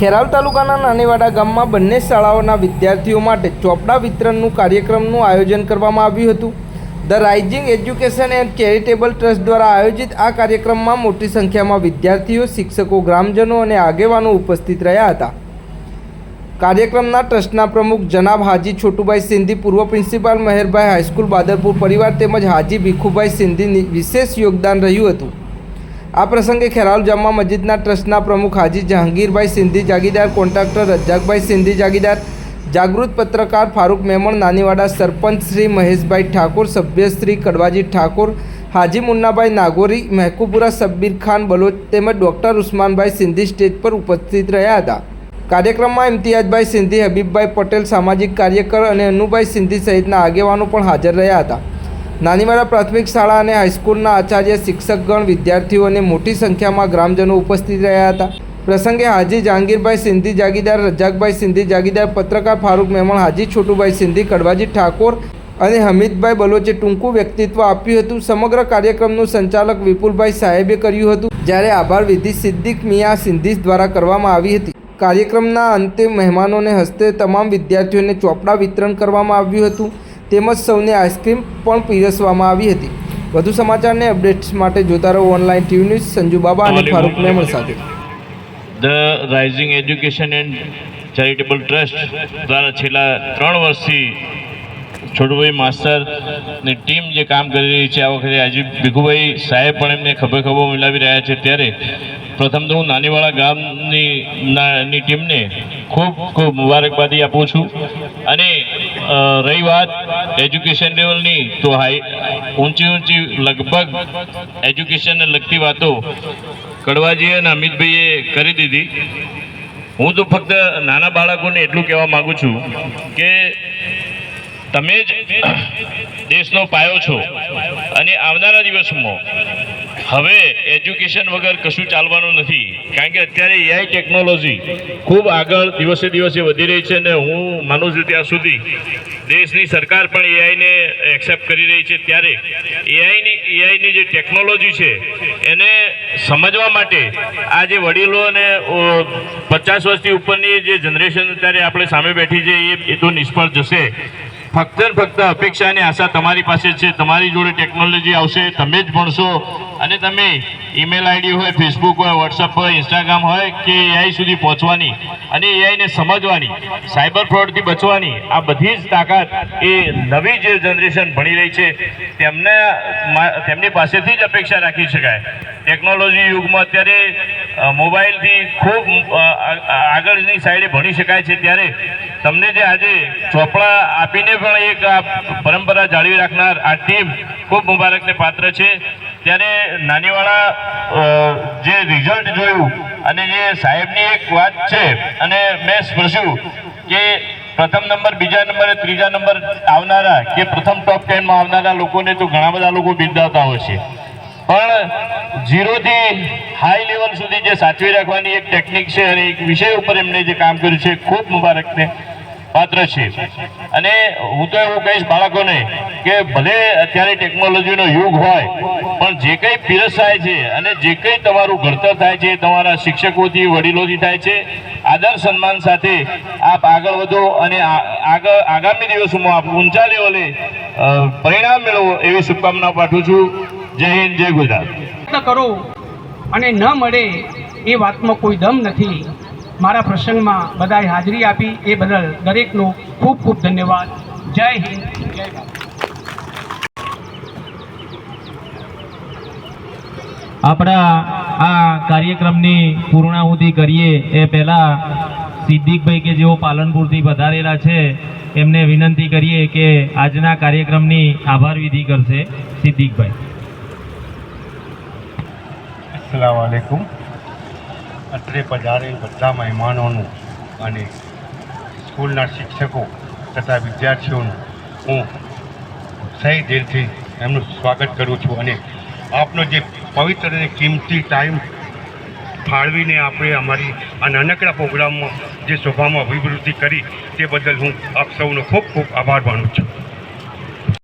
ખેરાલુ તાલુકાના નાનીવાડા ગામમાં બંને શાળાઓના વિદ્યાર્થીઓ માટે ચોપડા વિતરણનું કાર્યક્રમનું આયોજન કરવામાં આવ્યું હતું। The rising education and charitable trust દ્વારા આયોજિત આ કાર્યક્રમમાં મોટી સંખ્યામાં વિદ્યાર્થીઓ, શિક્ષકો, ગ્રામજનો અને આગેવાનો ઉપસ્થિત રહ્યા હતા। કાર્યક્રમના ટ્રસ્ટના પ્રમુખ જનાબ હાજી છોટુભાઈ સિંધી, પૂર્વ પ્રિન્સિપાલ મહેરભાઈ, હાઈસ્કૂલ બાદરપુર પરિવાર તેમજ હાજી ભીખુભાઈ સિંધીની વિશેષ યોગદાન રહ્યું હતું। આ પ્રસંગે ખેરાલુ જામા મસ્જિદના ટ્રસ્ટના પ્રમુખ હાજી જહાંગીરભાઈ સિંધી જાગીદાર, કોન્ટ્રાક્ટર રજાકભાઈ સિંધી જાગીદાર, જાગૃત પત્રકાર ફારૂક મેમણ, નાનીવાડા સરપંચ શ્રી મહેશભાઈ ઠાકોર, સભ્ય શ્રી કડવાજી ઠાકોર, હાજી મુન્નાભાઈ નાગોરી, મહેકુપુરા સબ્બીર ખાન બલોચ તેમજ ડૉક્ટર ઉસ્માનભાઈ સિંધી સ્ટેજ પર ઉપસ્થિત રહ્યા હતા। કાર્યક્રમમાં ઇમ્તિયાઝભાઈ સિંધી, હબીબભાઈ પટેલ સામાજિક કાર્યકર અને અનુભાઈ સિંધી સહિતના આગેવાનો પણ હાજર રહ્યા હતા। નાનીવાડા પ્રાથમિક શાળા અને હાઈસ્કૂલના આચાર્ય, શિક્ષકગણ, વિદ્યાર્થીઓ અને મોટી સંખ્યામાં ગ્રામજનો ઉપસ્થિત રહ્યા હતા। પ્રસંગે હાજી જહાંગીરભાઈ સિંધી જાગીદાર, રજાકભાઈ સિંધી જાગીદાર, પત્રકાર ફારૂક મેમણ, હાજી છોટુભાઈ સિંધી, કડવાજી ઠાકોર અને હમીદભાઈ બલોચે ટૂંકું વ્યક્તિત્વ આપ્યું હતું। સમગ્ર કાર્યક્રમનું સંચાલક વિપુલભાઈ સાહેબે કર્યું હતું, જ્યારે આભાર વિધિ સિદ્દીક મિયા સિંધી દ્વારા કરવામાં આવી હતી। કાર્યક્રમના અંતે મહેમાનોને હસ્તે તમામ વિદ્યાર્થીઓને ચોપડા વિતરણ કરવામાં આવ્યું હતું તેમજ સૌને આઈસ્ક્રીમ પણ પીરસવામાં આવી હતી। વધુ સમાચારને અપડેટ્સ માટે જોતા રહો ઓનલાઈન ટીવી ન્યૂઝ। સંજુ બાબા અને ફારૂક મેમણ સાથે। The rising education and charitable trust દ્વારા છેલ્લા 3 વર્ષથી છોટુભાઈ માસ્તરની ટીમ જે કામ કરી રહી છે, આ વખતે આજે ભીખુભાઈ સાહેબ પણ એમને ખભે ખભો મિલાવી રહ્યા છે। ત્યારે પ્રથમ તો હું નાનીવાડા ગામની ટીમને ખૂબ ખૂબ મુબારકબાદી આપું છું। અને રહી વાત એજ્યુકેશન લેવલની, તો ઊંચી લગભગ એજ્યુકેશનને લગતી વાતો કડવાજી અને અમિતભાઈએ કરી દીધી। હું તો ફક્ત નાના બાળકોને એટલું કહેવા માગું છું કે તમે જ દેશનો પાયો છો અને આવનારા દિવસોમાં હવે એજ્યુકેશન વગર કશું ચાલવાનું નથી, કારણ કે અત્યારે એઆઈ ટેકનોલોજી ખૂબ આગળ દિવસે દિવસે વધી રહી છે અને હું માનું છું ત્યાં સુધી દેશની સરકાર પણ એઆઈને એક્સેપ્ટ કરી રહી છે। ત્યારે એઆઈની જે ટેકનોલોજી છે એને સમજવા માટે આ જે વડીલો અને 50 વર્ષથી ઉપરની જે જનરેશન અત્યારે આપણે સામે બેઠી છે એ તો નિષ્ફળ જશે। ફક્ત ને ફક્ત અપેક્ષા અને આશા તમારી પાસે છે। તમારી જોડે ટેકનોલોજી આવશે, તમે જ ભણશો અને તમે ઈમેલ આઈડી હોય, ફેસબુક હોય, વોટ્સઅપ હોય, ઇન્સ્ટાગ્રામ હોય કે એઆઈ સુધી પહોંચવાની અને એઆઈને સમજવાની, સાયબર ફ્રોડથી બચવાની આ બધી જ તાકાત એ નવી જે જનરેશન ભણી રહી છે તેમની પાસેથી જ અપેક્ષા રાખી શકાય। ટેકનોલોજી યુગમાં અત્યારે મોબાઈલથી ખૂબ આગળની સાઈડે ભણી શકાય છે। ત્યારે તમને જે આજે ચોપડા આપીને પણ એક પરંપરા જાળવી રાખનાર આ ટીમ ખૂબ મુબારકને પાત્ર છે। ત્યારે નાનીવાડા જે રિઝલ્ટ જોયું અને જે સાહેબની એક વાત છે અને મેં સ્પર્શ્યું કે પ્રથમ નંબર, બીજા નંબર, ત્રીજા નંબર આવનારા કે પ્રથમ ટોપ 10માં આવનારા લોકોને તો ઘણા બધા લોકો બિરદાવતા હોય છે, પણ 0 થી હાઈ લેવલ સુધી જે સાચવી રાખવાની એક ટેકનિક છે અને એક વિષય ઉપર એમને જે કામ કર્યું છે ખૂબ મુબારકને પાત્ર છે। અને હું તો એવું કહીશ બાળકોને કે ભલે અત્યારે ટેકનોલોજીનો યુગ હોય પણ જે કંઈ પીરસાય છે અને જે કંઈ તમારું ઘડતર થાય છે તમારા શિક્ષકોથી, વડીલોથી થાય છે, આદર સન્માન સાથે આપ આગળ વધો અને આગામી દિવસોમાં આપ ઊંચા લેવલે પરિણામ મેળવો એવી શુભકામના પાઠવું છું। જય હિન્દ, જય ગુજરાત। કરો અને ન મળે એ વાતમાં કોઈ દમ નથી। મારા પ્રસંગમાં બધાએ હાજરી આપી એ બદલ દરેકનો ખૂબ ખૂબ ધન્યવાદ। જય હિન્દ, જય ભારત। આપણા આ કાર્યક્રમની પૂર્ણાહુતિ કરીએ એ પહેલાં સિદ્દીકભાઈ કે જેઓ પાલનપુરથી પધારેલા છે એમને વિનંતી કરીએ કે આજના કાર્યક્રમની આભાર વિધિ કરશે। સિદ્દીકભાઈ। અસ્સલામુ અલૈકુમ। અત્રે પધારેલ બધા મહેમાનોનું અને સ્કૂલના શિક્ષકો તથા વિદ્યાર્થીઓનું હું સહી દિલથી એમનું સ્વાગત કરું છું અને આપનો જે પવિત્ર અને કિંમતી ટાઈમ ફાળવીને આપણે અમારી આ નાનકડા પ્રોગ્રામમાં જે સભામાં અભિવૃદ્ધિ કરી તે બદલ હું આપ સૌનો ખૂબ ખૂબ આભાર માનું છું।